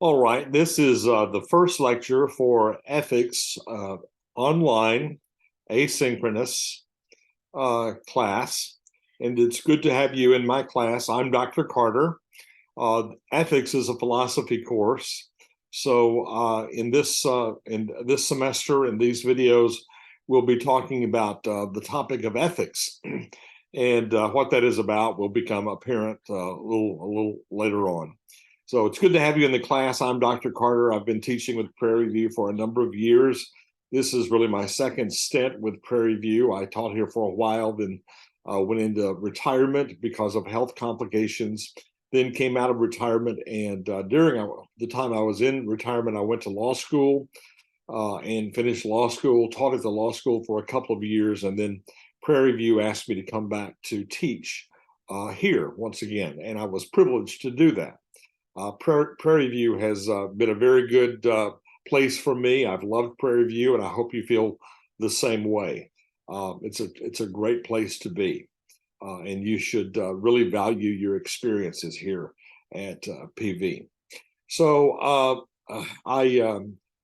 All right, this is the first lecture for ethics online asynchronous class, and it's good to have you in my class. I'm Dr. Carter. Ethics is a philosophy course, so in this semester in these videos, we'll be talking about the topic of ethics, and what that is about will become apparent a little later on. So it's good to have you in the class. I'm Dr. Carter. I've been teaching with Prairie View for a number of years. This is really my second stint with Prairie View. I taught here for a while, then went into retirement because of health complications, then came out of retirement. And during the time I was in retirement, I went to law school and finished law school, taught at the law school for a couple of years, and then Prairie View asked me to come back to teach here once again, and I was privileged to do that. Prairie View has been a very good place for me. I've loved Prairie View, and I hope you feel the same way. It's a great place to be, and you should really value your experiences here at PV. So I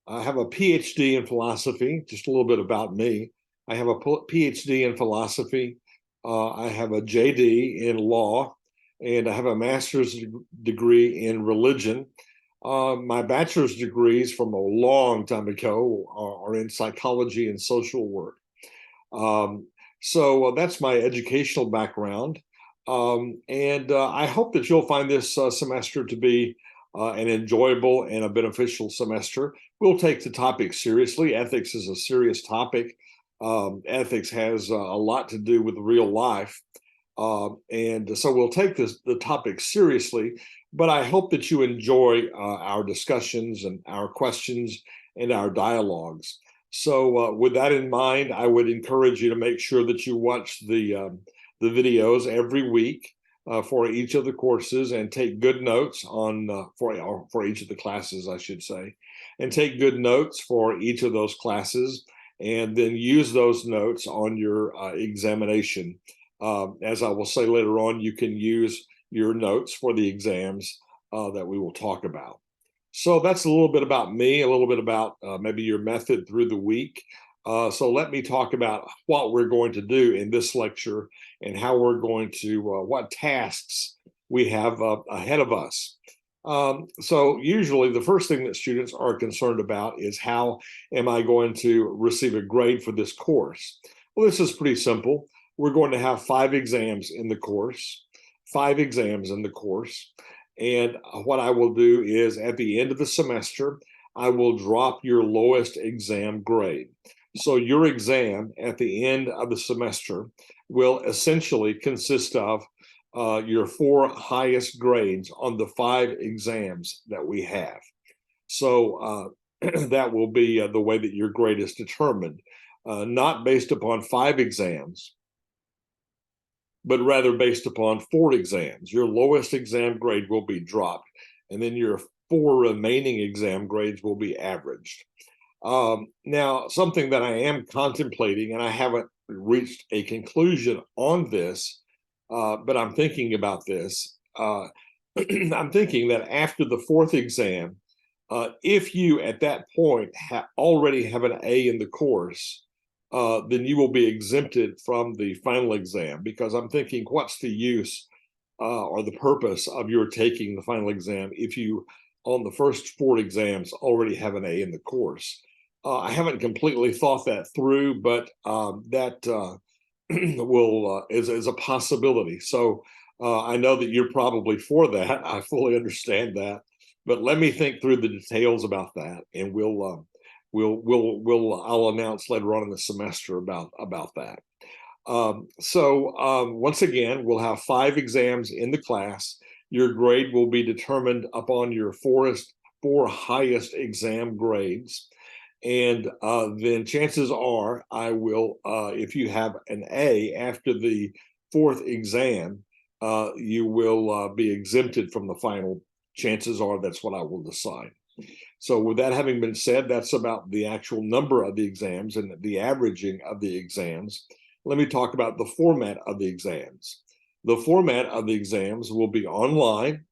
have a PhD in philosophy. Just a little bit about me. I have a PhD in philosophy. I have a JD in law, and I have a master's degree in religion. My bachelor's degrees from a long time ago are in psychology and social work. So that's my educational background. And I hope that you'll find this semester to be an enjoyable and a beneficial semester. We'll take the topic seriously. Ethics is a serious topic. Ethics has a lot to do with real life. And so we'll take the topic seriously, but I hope that you enjoy our discussions and our questions and our dialogues. So with that in mind, I would encourage you to make sure that you watch the videos every week for each of the courses, and take good notes on for each of the classes, I should say, and take good notes for each of those classes, and then use those notes on your examination. As I will say later on, you can use your notes for the exams that we will talk about. So that's a little bit about me, a little bit about maybe your method through the week. So let me talk about what we're going to do in this lecture, and how we're going to, what tasks we have ahead of us. So usually the first thing that students are concerned about is, how am I going to receive a grade for this course? Well, this is pretty simple. We're going to have 5 exams in the course, 5 exams in the course. And what I will do is, at the end of the semester, I will drop your lowest exam grade. So your exam at the end of the semester will essentially consist of your 4 highest grades on the 5 exams that we have. So that will be the way that your grade is determined, not based upon 5 exams, but rather based upon 4 exams. Your lowest exam grade will be dropped, and then your 4 remaining exam grades will be averaged. Now, something that I am contemplating, and I haven't reached a conclusion on this, but I'm thinking about this. I'm thinking that after the 4th exam, if you at that point already have an A in the course, then you will be exempted from the final exam, because I'm thinking, what's the use or the purpose of your taking the final exam if you, on the first 4 exams, already have an A in the course? I haven't completely thought that through, but that is a possibility. So I know that you're probably for that. I fully understand that, but let me think through the details about that, and I'll announce later on in the semester about that. So once again, we'll have 5 exams in the class. Your grade will be determined upon your 4 highest exam grades. And then chances are I will, if you have an A after the 4th exam, you will be exempted from the final. Chances are that's what I will decide. So with that having been said, that's about the actual number of the exams and the averaging of the exams. Let me talk about the format of the exams. The format of the exams will be online.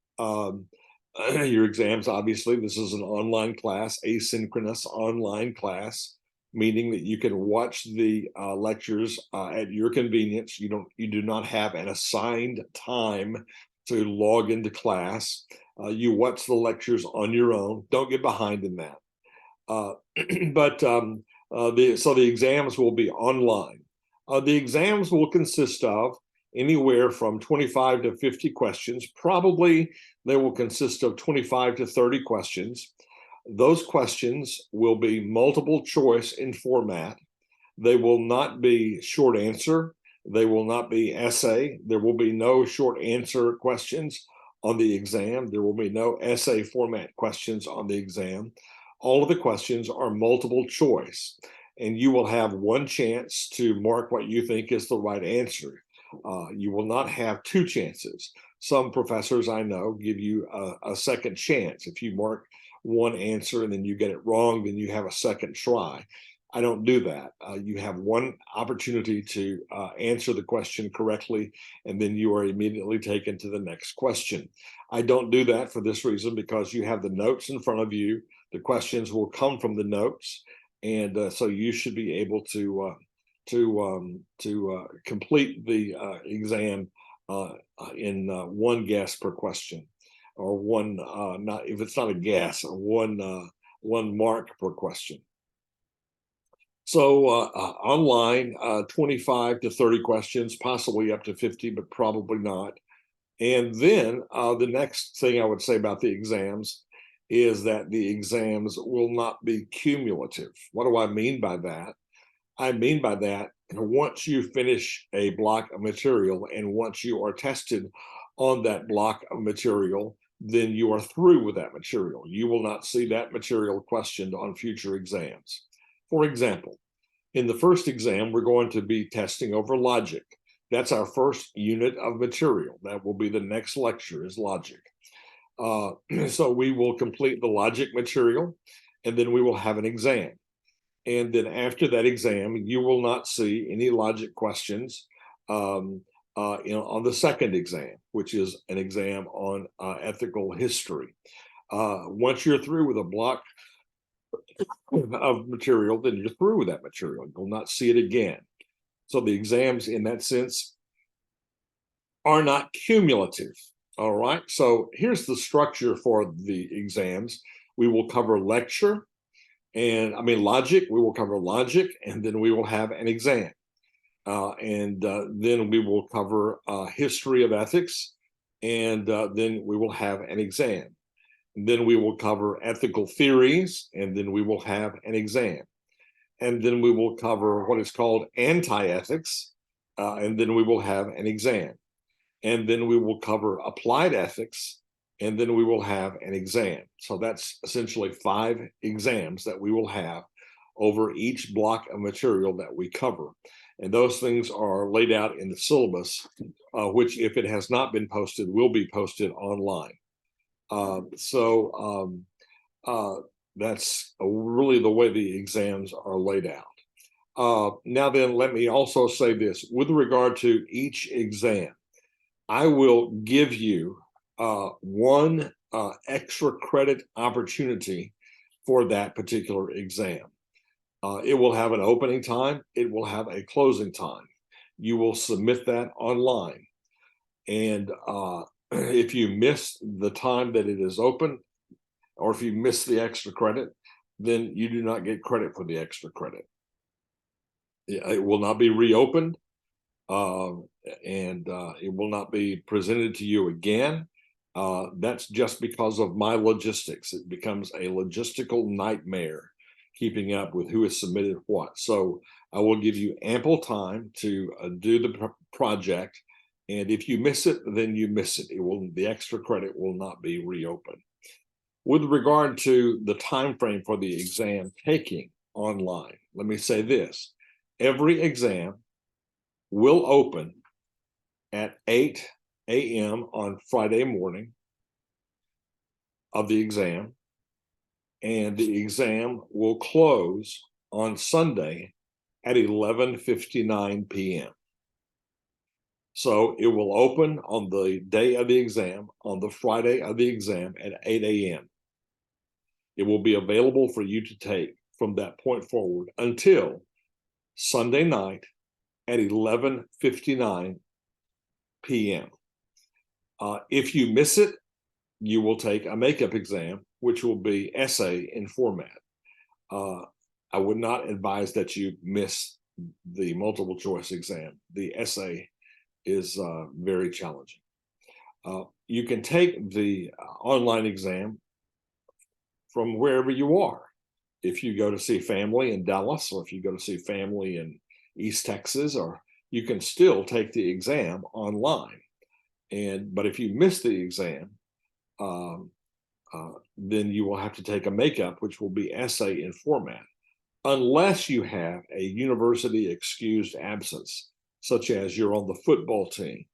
your exams. Obviously, this is an online class, asynchronous online class, meaning that you can watch the lectures at your convenience. You do not have an assigned time to log into class. You watch the lectures on your own. Don't get behind in that. But the exams will be online. The exams will consist of anywhere from 25 to 50 questions. Probably they will consist of 25 to 30 questions. Those questions will be multiple choice in format. They will not be short answer. They will not be essay. There will be no short answer questions on the exam. There will be no essay format questions on the exam. All of the questions are multiple choice, and you will have one chance to mark what you think is the right answer. You will not have two chances. Some professors I know give you a second chance. If you mark one answer and then you get it wrong, then you have a second try. I don't do that. You have one opportunity to answer the question correctly, and then you are immediately taken to the next question. I don't do that for this reason, because you have the notes in front of you. The questions will come from the notes, and so you should be able to complete the exam in one guess per question, or one not if it's not a guess, one mark per question. So online, 25 to 30 questions, possibly up to 50, but probably not. And then the next thing I would say about the exams is that the exams will not be cumulative. What do I mean by that? I mean by that, once you finish a block of material and once you are tested on that block of material, then you are through with that material. You will not see that material questioned on future exams. For example, in the first exam, we're going to be testing over logic. That's our first unit of material. That will be the next lecture, is logic. So we will complete the logic material, and then we will have an exam. And then after that exam, you will not see any logic questions on the second exam, which is an exam on ethical history. Once you're through with a block of material, then you're through with that material. You'll not see it again. So the exams, in that sense, are not cumulative. All right. So here's the structure for the exams. We will cover lecture, logic. We will cover logic, and then we will have an exam. And then we will cover history of ethics, and then we will have an exam. And then we will cover ethical theories, and then we will have an exam. And then we will cover what is called anti-ethics, and then we will have an exam. And then we will cover applied ethics, and then we will have an exam. So that's essentially 5 exams that we will have over each block of material that we cover. And those things are laid out in the syllabus, which, if it has not been posted, will be posted online. That's really the way the exams are laid out. Now then, let me also say this. With regard to each exam, I will give you one extra credit opportunity for that particular exam. It will have an opening time. It will have a closing time. You will submit that online. And if you miss the time that it is open, or if you miss the extra credit, then you do not get credit for the extra credit. It will not be reopened, and it will not be presented to you again. That's just because of my logistics. It becomes a logistical nightmare keeping up with who has submitted what. So I will give you ample time to do the project. And if you miss it, then you miss it. The extra credit will not be reopened. With regard to the time frame for the exam taking online, let me say this. Every exam will open at 8 a.m. on Friday morning of the exam, and the exam will close on Sunday at 11:59 p.m. So it will open on the day of the exam, on the Friday of the exam at 8 a.m. It will be available for you to take from that point forward until Sunday night at 11:59 p.m. If you miss it, you will take a makeup exam, which will be essay in format. I would not advise that you miss the multiple choice exam. The essay is very challenging. You can take the online exam from wherever you are. If you go to see family in Dallas, or if you go to see family in East Texas, or you can still take the exam online. But if you miss the exam, then you will have to take a makeup, which will be essay in format, unless you have a university excused absence, such as you're on the football team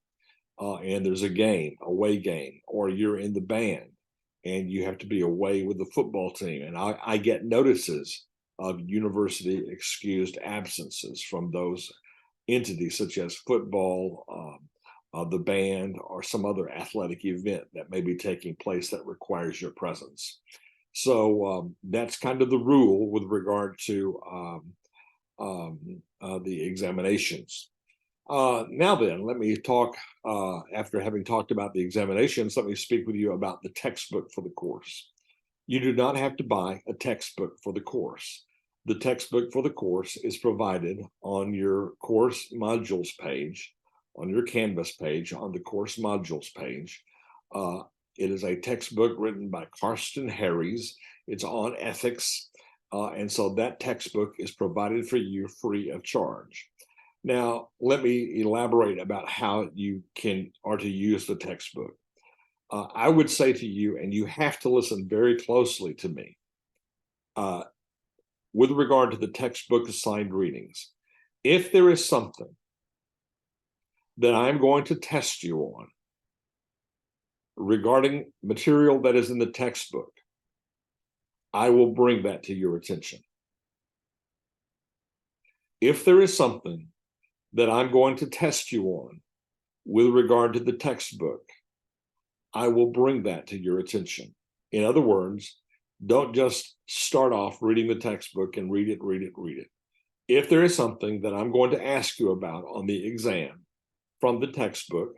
and there's a game, away game, or you're in the band and you have to be away with the football team. And I get notices of university excused absences from those entities, such as football, the band, or some other athletic event that may be taking place that requires your presence. So that's kind of the rule with regard to the examinations. Now then, let me talk, after having talked about the examinations, let me speak with you about the textbook for the course. You do not have to buy a textbook for the course. The textbook for the course is provided on your course modules page, on your Canvas page, on the course modules page. It is a textbook written by Karsten Harries. It's on ethics. And so that textbook is provided for you free of charge. Now, let me elaborate about how you are to use the textbook. I would say to you, and you have to listen very closely to me, with regard to the textbook assigned readings, if there is something that I'm going to test you on regarding material that is in the textbook, I will bring that to your attention. If there is something that I'm going to test you on with regard to the textbook, I will bring that to your attention. In other words, don't just start off reading the textbook and read it. If there is something that I'm going to ask you about on the exam from the textbook,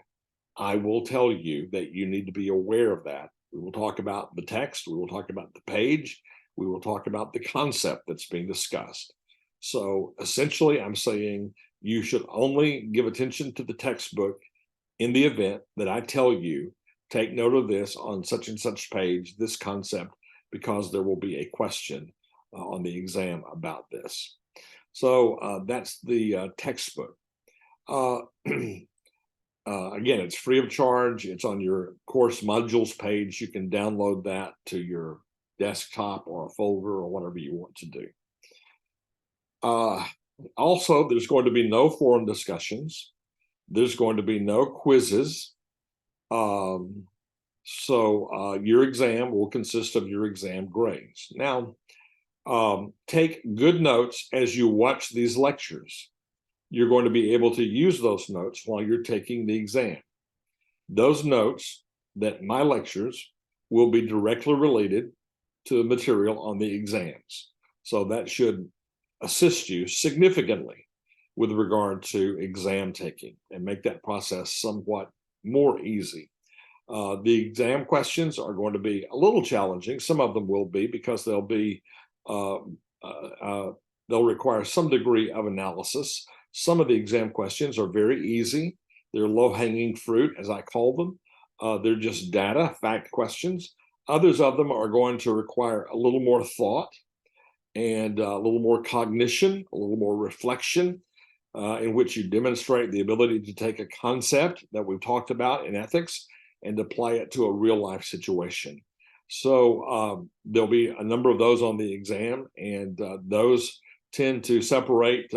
I will tell you that you need to be aware of that. We will talk about the text, we will talk about the page, we will talk about the concept that's being discussed. So essentially, I'm saying you should only give attention to the textbook in the event that I tell you, take note of this on such and such page, this concept, because there will be a question on the exam about this. So that's the textbook. Again, it's free of charge. It's on your course modules page. You can download that to your desktop or a folder or whatever you want to do. Also, there's going to be no forum discussions. There's going to be no quizzes. So your exam will consist of your exam grades. Now, take good notes as you watch these lectures. You're going to be able to use those notes while you're taking the exam. Those notes that my lectures will be directly related to the material on the exams. So that should assist you significantly with regard to exam taking and make that process somewhat more easy. The exam questions are going to be a little challenging. Some of them will be, because they'll require some degree of analysis. Some of the exam questions are very easy. They're low-hanging fruit, as I call them. They're just data, fact questions. Others of them are going to require a little more thought and a little more cognition, a little more reflection, in which you demonstrate the ability to take a concept that we've talked about in ethics and apply it to a real-life situation. So there'll be a number of those on the exam, and those tend to separate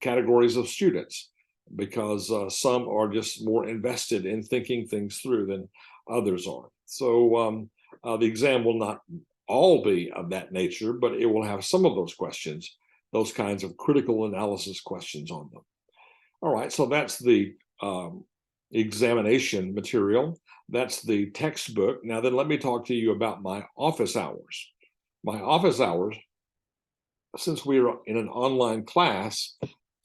categories of students, because some are just more invested in thinking things through than others are. So the exam will not all be of that nature, but it will have some of those questions, those kinds of critical analysis questions on them. All right, so that's the examination material. That's the textbook. Now then, let me talk to you about my office hours. My office hours, since we are in an online class,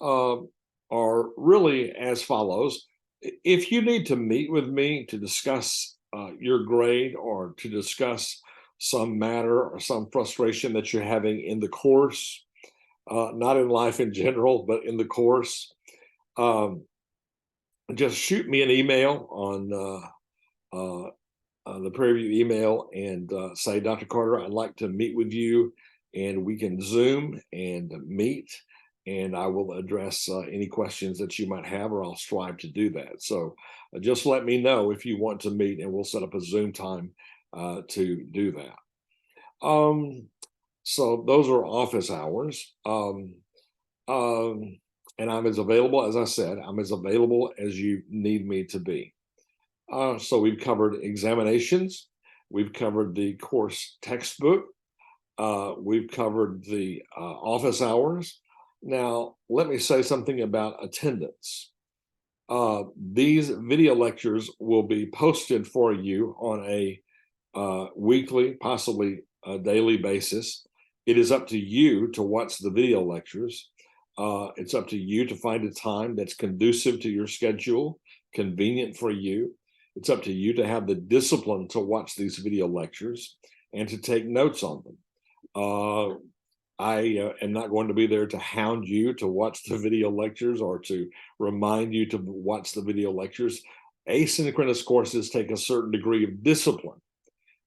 are really as follows. If you need to meet with me to discuss your grade or to discuss some matter or some frustration that you're having in the course, not in life in general, but in the course, um, just shoot me an email on the Prairie View email and say, Dr. Carter, I'd like to meet with you, and we can Zoom and meet, and I will address any questions that you might have, or I'll strive to do that. So just let me know if you want to meet, and we'll set up a Zoom time to do that. So those are office hours. And I'm as available, as I said, I'm as available as you need me to be. So we've covered examinations, we've covered the course textbook, we've covered the office hours. Now, let me say something about attendance. These video lectures will be posted for you on a weekly, possibly a daily basis. It is up to you to watch the video lectures. It's up to you to find a time that's conducive to your schedule, convenient for you. It's up to you to have the discipline to watch these video lectures and to take notes on them. I am not going to be there to hound you to watch the video lectures or to remind you to watch the video lectures. Asynchronous courses take a certain degree of discipline.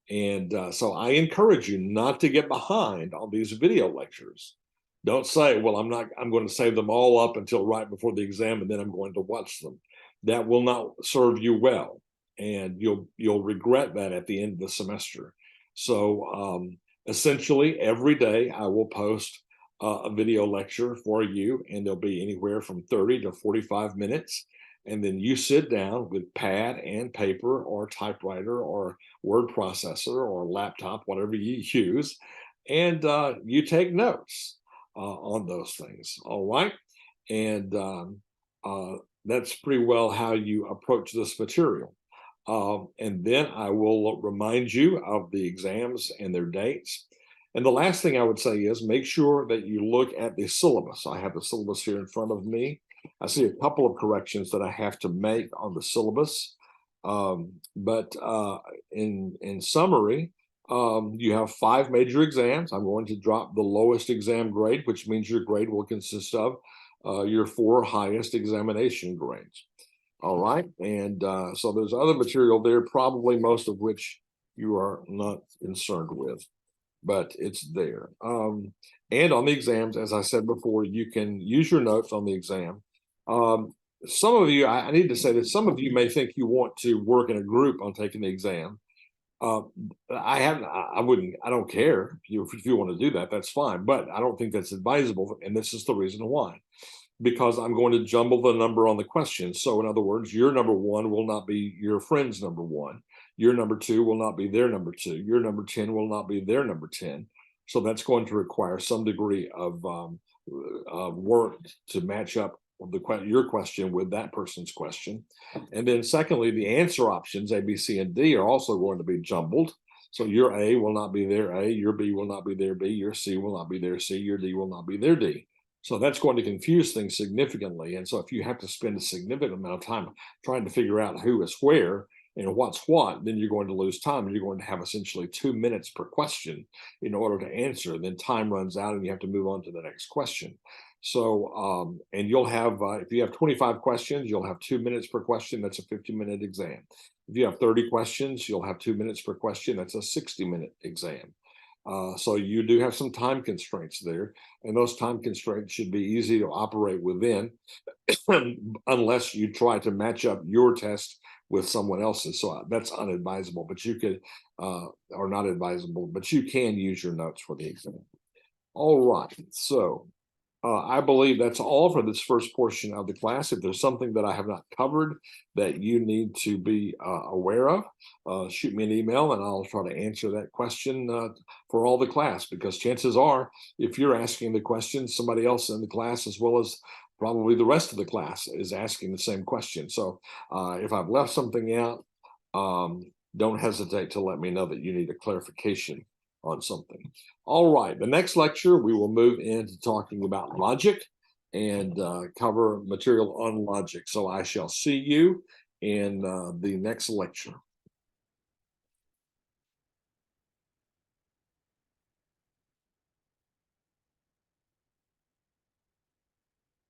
And so I encourage you not to get behind on these video lectures. Don't say, well, I'm going to save them all up until right before the exam, and then I'm going to watch them. That will not serve you well, and you'll regret that at the end of the semester. So essentially, every day I will post a video lecture for you, and they'll be anywhere from 30 to 45 minutes. And then you sit down with pad and paper or typewriter or word processor or laptop, whatever you use, and you take notes on those things. All right. And that's pretty well how you approach this material. And then I will remind you of the exams and their dates. And the last thing I would say is make sure that you look at the syllabus. I have the syllabus here in front of me. I see a couple of corrections that I have to make on the syllabus. But in summary, you have 5 major exams. I'm going to drop the lowest exam grade, which means your grade will consist of your 4 highest examination grades. All right. And so there's other material there, probably most of which you are not concerned with, but it's there. And on the exams, as I said before, you can use your notes on the exam. Some of you, I need to say that some of you may think you want to work in a group on taking the exam. I don't care if you want to do that, that's fine, but I don't think that's advisable. And this is the reason why, because I'm going to jumble the number on the questions. So in other words, your number 1 will not be your friend's number 1. Your number 2 will not be their number 2. Your number 10 will not be their number 10. So that's going to require some degree of work to match up your question with that person's question. And then secondly, the answer options, A, B, C, and D, are also going to be jumbled. So your A will not be their A, your B will not be their B, your C will not be their C, your D will not be their D. So that's going to confuse things significantly. And so if you have to spend a significant amount of time trying to figure out who is where and what's what, then you're going to lose time, and you're going to have essentially 2 minutes per question in order to answer. Then time runs out and you have to move on to the next question. So, and you'll have, if you have 25 questions, you'll have 2 minutes per question. That's a 50-minute exam. If you have 30 questions, you'll have 2 minutes per question. That's a 60-minute exam. So you do have some time constraints there, and those time constraints should be easy to operate within unless you try to match up your test with someone else's. So that's unadvisable, but you could, or not advisable, but you can use your notes for the exam. All right, so I believe that's all for this first portion of the class. If there's something that I have not covered that you need to be aware of, shoot me an email and I'll try to answer that question for all the class, because chances are, if you're asking the question, somebody else in the class, as well as probably the rest of the class is asking the same question. So if I've left something out, don't hesitate to let me know that you need a clarification on something. All right, the next lecture, we will move into talking about logic and cover material on logic. So I shall see you in the next lecture.